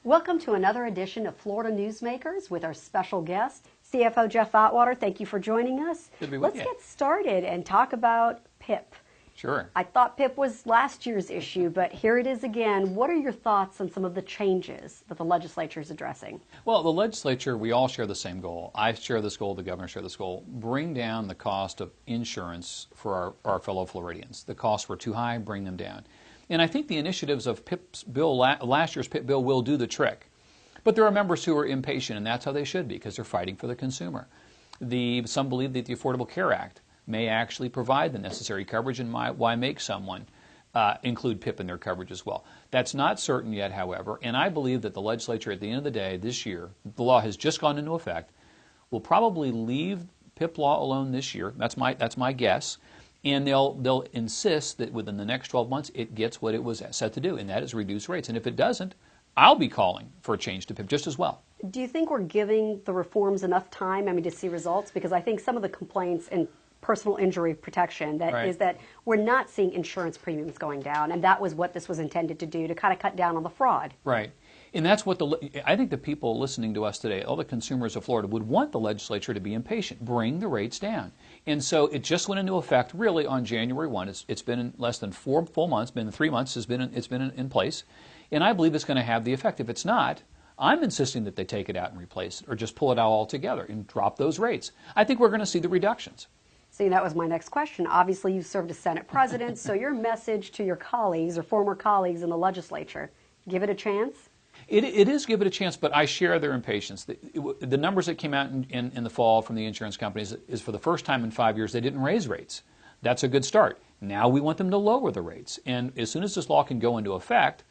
Welcome to another edition of Florida Newsmakers with our special guest, CFO Jeff Atwater. Thank you for joining us. Good to be with you. Let's get started and talk about PIP. Sure. I thought PIP was last year's issue, but here it is again. What are your thoughts on some of the changes that the legislature is addressing? Well, the legislature, we all share the same goal. I share this goal, the governor shares this goal. Bring down the cost of insurance for our fellow Floridians. The costs were too high, bring them down. And I think the initiatives of PIP's bill, last year's PIP bill, will do the trick. But there are members who are impatient, and that's how they should be, because they're fighting for the consumer. Some believe that the Affordable Care Act may actually provide the necessary coverage, and why make someone include PIP in their coverage as well. That's not certain yet, however, and I believe that the legislature, at the end of the day, this year, the law has just gone into effect, will probably leave PIP law alone this year. That's my guess. And they'll insist that within the next 12 months it gets what it was set to do, and that is reduce rates. And if it doesn't, I'll be calling for a change to PIP just as well. Do you think we're giving the reforms enough time, to see results? Because I think some of the complaints in personal injury protection is that we're not seeing insurance premiums going down, and that was what this was intended to do, to kind of cut down on the fraud. Right. And that's what I think the people listening to us today, all the consumers of Florida, would want the legislature to be impatient. Bring the rates down. And so it just went into effect really on January 1. It's been in less than 4 full months, been 3 months, it's been in place. And I believe it's going to have the effect. If it's not, I'm insisting that they take it out and replace it, or just pull it out altogether and drop those rates. I think we're going to see the reductions. See, that was my next question. Obviously, you served as Senate President, so your message to your colleagues or former colleagues in the legislature, give it a chance? It is give it a chance, but I share their impatience. The numbers that came out in the fall from the insurance companies is for the first time in 5 years they didn't raise rates. That's a good start. Now we want them to lower the rates. And as soon as this law can go into effect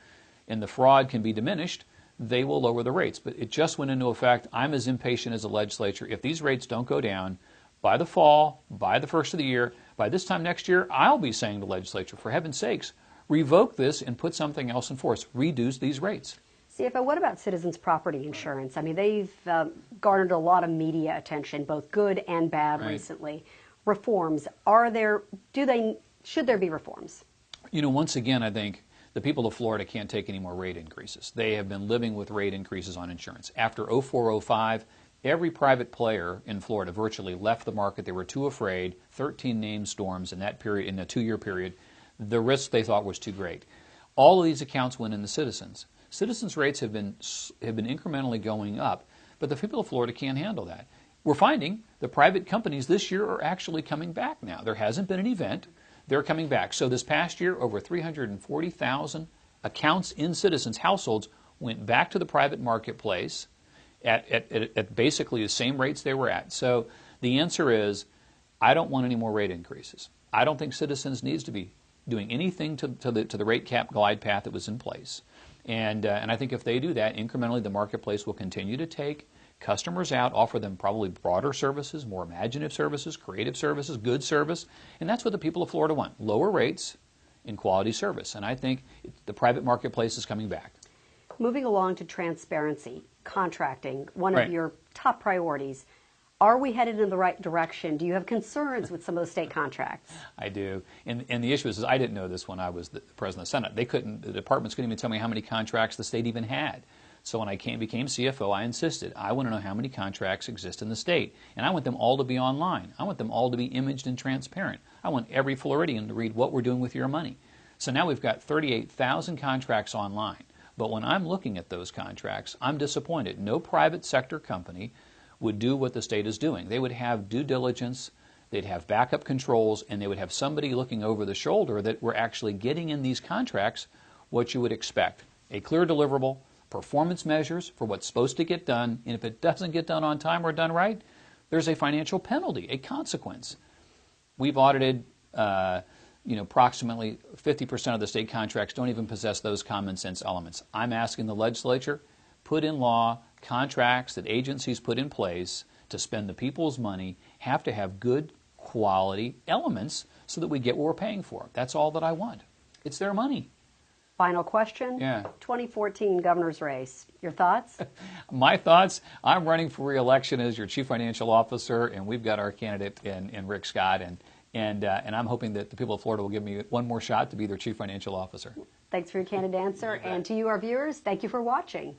and the fraud can be diminished, they will lower the rates. But it just went into effect. I'm as impatient as the legislature. If these rates don't go down by the fall, by the first of the year, by this time next year, I'll be saying to the legislature, for heaven's sakes, revoke this and put something else in force. Reduce these rates. CFO, what about citizens' property insurance? They've garnered a lot of media attention, both good and bad, recently. Reforms, should there be reforms? Once again, I think the people of Florida can't take any more rate increases. They have been living with rate increases on insurance. After 04-05, every private player in Florida virtually left the market. They were too afraid. 13 named storms in that period, in a 2-year period. The risk they thought was too great. All of these accounts went into Citizens. Citizens' rates have been incrementally going up, but the people of Florida can't handle that. We're finding the private companies this year are actually coming back now. There hasn't been an event. They're coming back. So this past year, over 340,000 accounts in Citizens' households went back to the private marketplace at basically the same rates they were at. So the answer is, I don't want any more rate increases. I don't think Citizens needs to be doing anything to the rate cap glide path that was in place. And I think if they do that, incrementally the marketplace will continue to take customers out, offer them probably broader services, more imaginative services, creative services, good service, and that's what the people of Florida want, lower rates and quality service. And I think the private marketplace is coming back. Moving along to transparency, contracting, one of your top priorities. Are we headed in the right direction? Do you have concerns with some of the state contracts? I do. And the issue is I didn't know this when I was the president of the Senate. The departments couldn't even tell me how many contracts the state even had. So when I became CFO, I insisted. I want to know how many contracts exist in the state. And I want them all to be online. I want them all to be imaged and transparent. I want every Floridian to read what we're doing with your money. So now we've got 38,000 contracts online. But when I'm looking at those contracts, I'm disappointed. No private sector company would do what the state is doing. They would have due diligence, they'd have backup controls, and they would have somebody looking over the shoulder that we're actually getting in these contracts what you would expect. A clear deliverable, performance measures for what's supposed to get done, and if it doesn't get done on time or done right, there's a financial penalty, a consequence. We've audited approximately 50% of the state contracts don't even possess those common sense elements. I'm asking the legislature, put in law contracts that agencies put in place to spend the people's money have to have good quality elements so that we get what we're paying for. That's all that I want. It's their money. Final question. 2014 governor's race. Your thoughts? My thoughts, I'm running for re-election as your Chief Financial Officer, and we've got our candidate in Rick Scott, and And I'm hoping that the people of Florida will give me one more shot to be their Chief Financial Officer. Thanks for your candid answer. And to you, our viewers, thank you for watching.